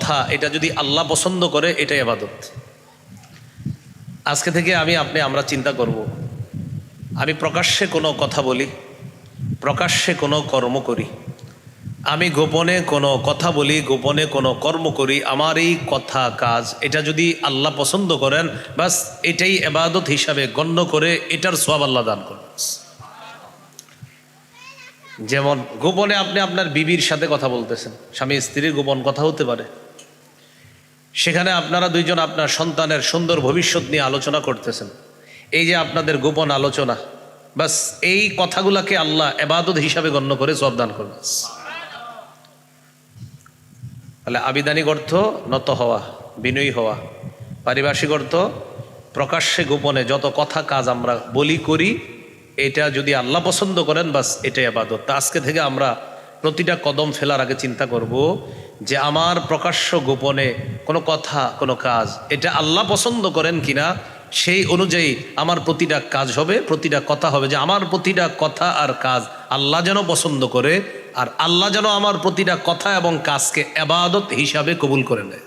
কথা এটা যদি আল্লাহ পছন্দ করে এটাই ইবাদত। আজকে থেকে আমরা চিন্তা করব, আমি প্রকাশ্যে কোনো কথা বলি, প্রকাশ্যে কোনো কর্ম করি, আমি গোপনে কোনো কথা বলি, গোপনে কোনো কর্ম করি, আমার এই কথা কাজ এটা যদি আল্লাহ পছন্দ করেন, বাস এটাই ইবাদত হিসাবে গণ্য করে এটার সওয়াব আল্লাহ দান করবেন। যেমন গোপনে আপনি আপনার বিবির সাথে কথা বলতেছেন, স্বামী স্ত্রীর গোপন কথা হতে পারে, সেখানে আপনারা দুইজন আপনার সন্তানের সুন্দর ভবিষ্যৎ নিয়ে আলোচনা করতেছেন, এই যে আপনাদের গোপন আলোচনা, বাস এই কথাগুলাকে আল্লাহ ইবাদত হিসাবে গণ্য করে সওয়াব দান করবেন। তাহলে আবিধানিক অর্থ নত হওয়া, বিনয়ী হওয়া, পারিভাষিক অর্থ প্রকাশ্যে গোপনে যত কথা কাজ আমরা বলি করি এটা যদি আল্লাহ পছন্দ করেন, বাস এটাই ইবাদত। তা আজকে থেকে আমরা প্রতিটা কদম ফেলার আগে চিন্তা করব যে আমার প্রকাশ্য গোপনে কোনো কথা কোনো কাজ এটা আল্লাহ পছন্দ করেন কিনা, সেই অনুযায়ী আমার প্রতিটা কাজ হবে, প্রতিটা কথা হবে যে আমার প্রতিটা কথা আর কাজ আল্লাহ যেন পছন্দ করে, আর আল্লাহ যেন আমার প্রতিটা কথা এবং কাজকে ইবাদত হিসাবে কবুল করে নেয়।